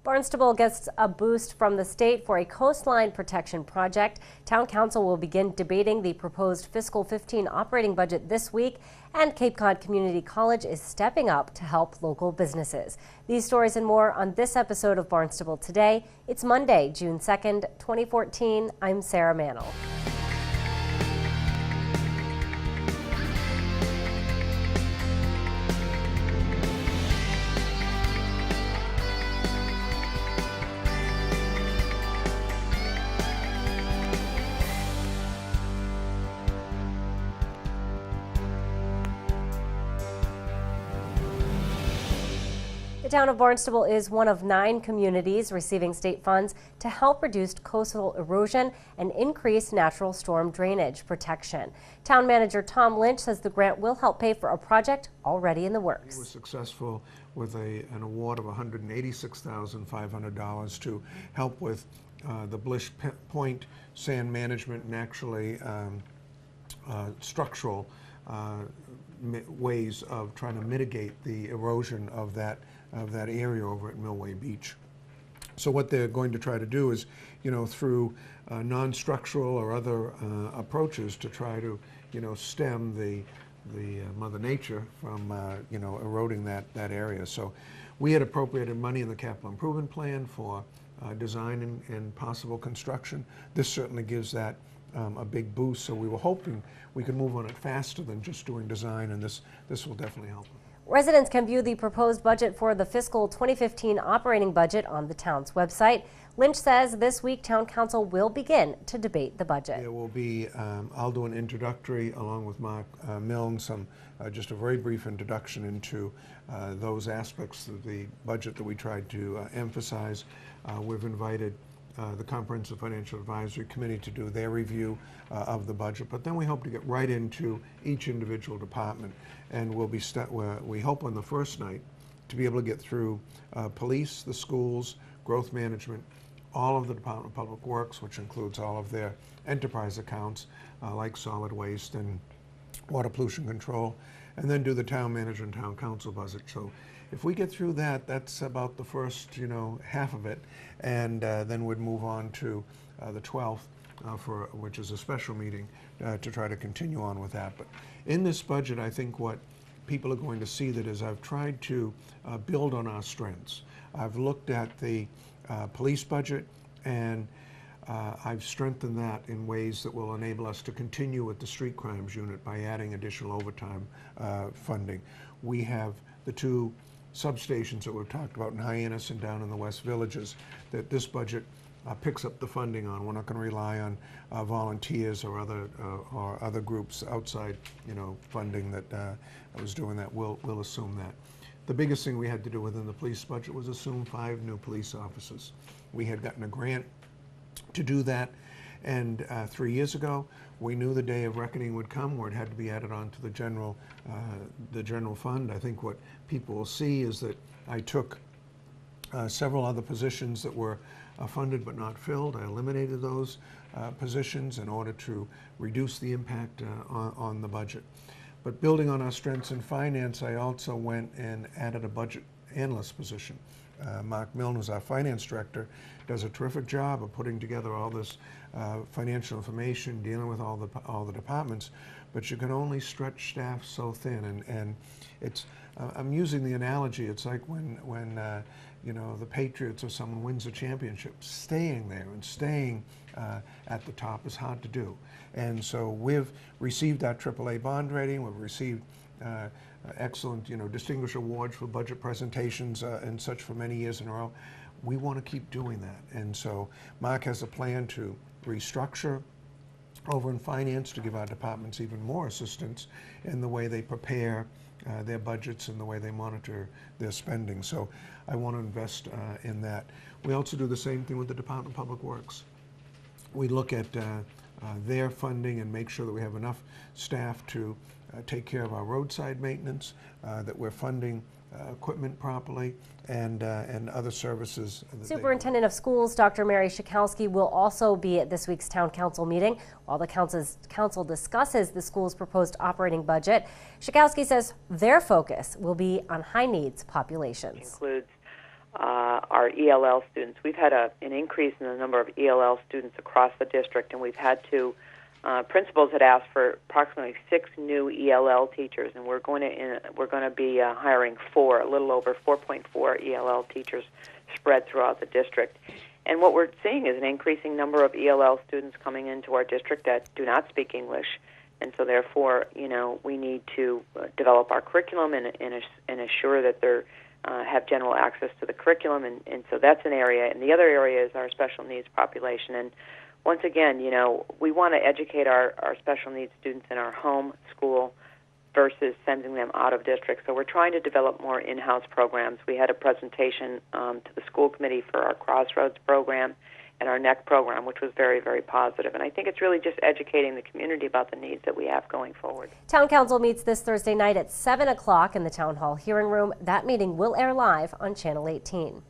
Barnstable gets a boost from the state for a coastline protection project. Town Council will begin debating the proposed fiscal 15 operating budget this week, and Cape Cod Community College is stepping up to help local businesses. These stories and more on this episode of Barnstable Today. It's Monday, June 2nd, 2014. I'm Sarah Mannel. The town of Barnstable is one of 9 communities receiving state funds to help reduce coastal erosion and increase natural storm drainage protection. Town manager Tom Lynch says the grant will help pay for a project already in the works. We were successful with an award of $186,500 to help with the Blish Point sand management and actually structural ways of trying to mitigate the erosion of that area over at Millway Beach. So what they're going to try to do is, through non-structural or other approaches to try to, stem the Mother Nature from, eroding that area. So we had appropriated money in the capital improvement plan for design and possible construction. This certainly gives that a big boost. So we were hoping we could move on it faster than just doing design, and this will definitely help. Residents can view the proposed budget for the fiscal 2015 operating budget on the town's website. Lynch says this week Town Council will begin to debate the budget. There will be, I'll do an introductory along with Mark Milne, just a very brief introduction into those aspects of the budget that we tried to emphasize. We've invited the Comprehensive Financial Advisory Committee to do their review of the budget, but then we hope to get right into each individual department, and we hope on the first night to be able to get through police, the schools, growth management, all of the Department of Public Works, which includes all of their enterprise accounts like solid waste and water pollution control, and then do the town manager and town council budget. So if we get through that, that's about the first, half of it, and then we'd move on to the 12th, which is a special meeting to try to continue on with that. But in this budget, I think what people are going to see that is I've tried to build on our strengths. I've looked at the police budget, and I've strengthened that in ways that will enable us to continue with the street crimes unit by adding additional overtime funding. We have the 2 substations that we've talked about in Hyannis and down in the West Villages that this budget picks up the funding on. We're not going to rely on volunteers or other groups outside, funding that was doing that. We'll assume that. The biggest thing we had to do within the police budget was assume 5 new police officers. We had gotten a grant to do that, and 3 years ago we knew the day of reckoning would come where it had to be added on to the general fund. I think what people will see is that I took several other positions that were funded but not filled. I eliminated those positions in order to reduce the impact on the budget. But building on our strengths in finance, I also went and added a budget analyst position. Mark Milne, who's our finance director, does a terrific job of putting together all this financial information, dealing with all the departments, but you can only stretch staff so thin. And it's I'm using the analogy. It's like when the Patriots or someone wins a championship, staying there and staying at the top is hard to do. And so we've received our AAA bond rating. We've received excellent, distinguished awards for budget presentations and such for many years in a row. We want to keep doing that. And so Mark has a plan to restructure over in finance to give our departments even more assistance in the way they prepare their budgets and the way they monitor their spending. So I want to invest in that. We also do the same thing with the Department of Public Works. We look at their funding and make sure that we have enough staff to take care of our roadside maintenance, that we're funding equipment properly, and other services. Superintendent of Schools Dr. Mary Schakowsky will also be at this week's Town Council meeting while the council discusses the school's proposed operating budget. Schakowsky says their focus will be on high needs populations. Includes our ELL students. We've had an increase in the number of ELL students across the district, and we've had to, principals had asked for approximately 6 new ELL teachers, and we're going to be hiring a little over 4.4 ELL teachers spread throughout the district. And what we're seeing is an increasing number of ELL students coming into our district that do not speak English, and so therefore, we need to develop our curriculum and assure that they're have general access to the curriculum, and so that's an area. And the other area is our special needs population. And once again, we want to educate our special needs students in our home school versus sending them out of district. So we're trying to develop more in-house programs. We had a presentation to the school committee for our Crossroads program and our NEC program, which was very, very positive. And I think it's really just educating the community about the needs that we have going forward. Town Council meets this Thursday night at 7 o'clock in the Town Hall hearing room. That meeting will air live on Channel 18.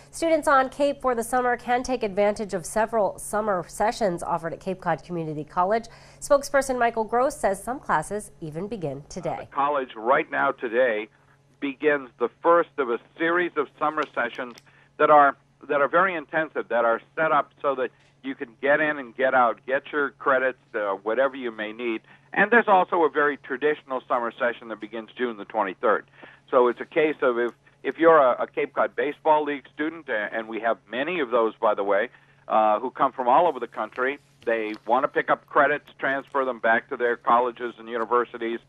Students on Cape for the summer can take advantage of several summer sessions offered at Cape Cod Community College. Spokesperson Michael Gross says some classes even begin today. The college right now today begins the first of a series of summer sessions that are very intensive, that are set up so that you can get in and get out, get your credits, whatever you may need. And there's also a very traditional summer session that begins June the 23rd. So it's a case of if you're a Cape Cod Baseball League student, and we have many of those, by the way, who come from all over the country, they want to pick up credits, transfer them back to their colleges and universities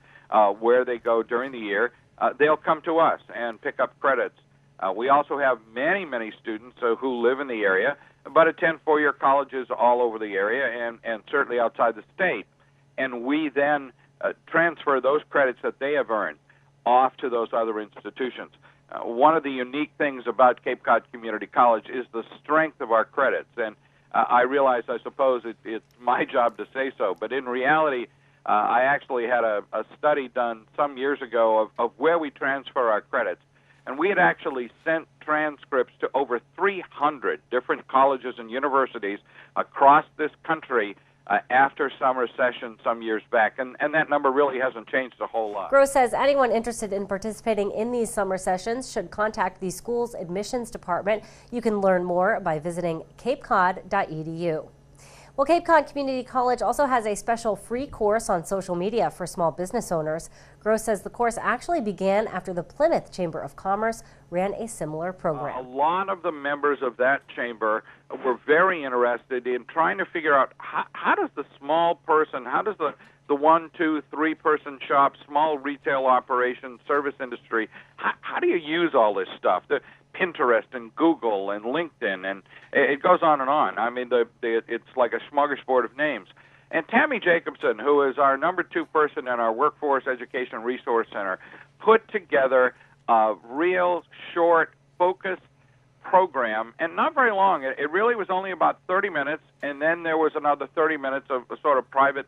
where they go during the year, they'll come to us and pick up credits. We also have many, many students who live in the area, but attend four-year colleges all over the area and certainly outside the state. And we then transfer those credits that they have earned off to those other institutions. One of the unique things about Cape Cod Community College is the strength of our credits. And I realize, I suppose, it's my job to say so, but in reality, I actually had a study done some years ago of where we transfer our credits. And we had actually sent transcripts to over 300 different colleges and universities across this country after summer session some years back. And that number really hasn't changed a whole lot. Gross says anyone interested in participating in these summer sessions should contact the school's admissions department. You can learn more by visiting capecod.edu. Well, Cape Cod Community College also has a special free course on social media for small business owners. Gross says the course actually began after the Plymouth Chamber of Commerce ran a similar program. A lot of the members of that chamber were very interested in trying to figure out how does the small person, how does the 1, 2, 3 person shop, small retail operation, service industry, how do you use all this stuff? The Pinterest and Google and LinkedIn, and it goes on and on. I mean, it's like a smorgasbord of names. And Tammy Jacobson, who is our number 2 person in our Workforce Education Resource Center, put together a real short, focused program, and not very long. It really was only about 30 minutes, and then there was another 30 minutes of a sort of private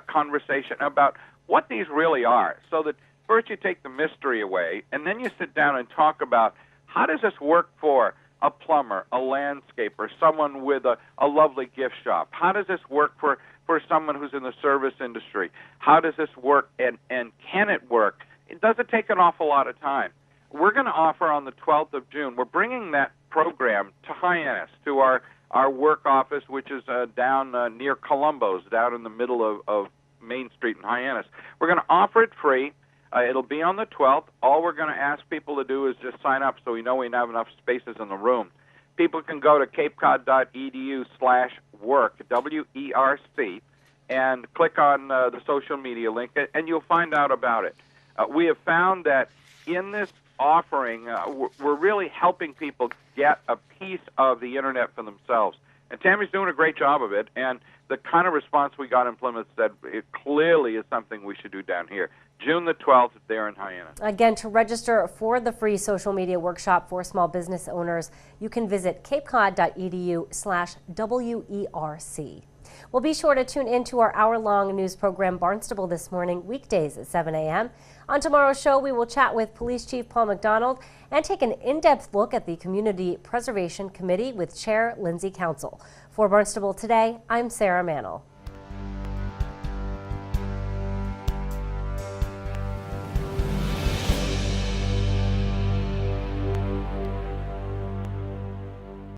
conversation about what these really are, so that first you take the mystery away, and then you sit down and talk about how does this work for a plumber, a landscaper, someone with a lovely gift shop? How does this work for someone who's in the service industry? How does this work, and can it work? It doesn't take an awful lot of time. We're going to offer on the 12th of June, we're bringing that program to Hyannis, to our work office, which is down near Columbo's, down in the middle of Main Street in Hyannis. We're going to offer it free. It'll be on the 12th. All we're going to ask people to do is just sign up so we know we have enough spaces in the room. People can go to capecod.edu/work, W-E-R-C, and click on the social media link, and you'll find out about it. We have found that in this offering, we're really helping people get a piece of the Internet for themselves. And Tammy's doing a great job of it, and the kind of response we got in Plymouth said it clearly is something we should do down here. June the 12th there in Hyannis. Again, to register for the free social media workshop for small business owners, you can visit capecod.edu/WERC. Well, be sure to tune in to our hour-long news program Barnstable this morning, weekdays at 7 a.m. On tomorrow's show, we will chat with Police Chief Paul McDonald and take an in-depth look at the Community Preservation Committee with Chair Lindsay Council. For Barnstable Today, I'm Sarah Mannell.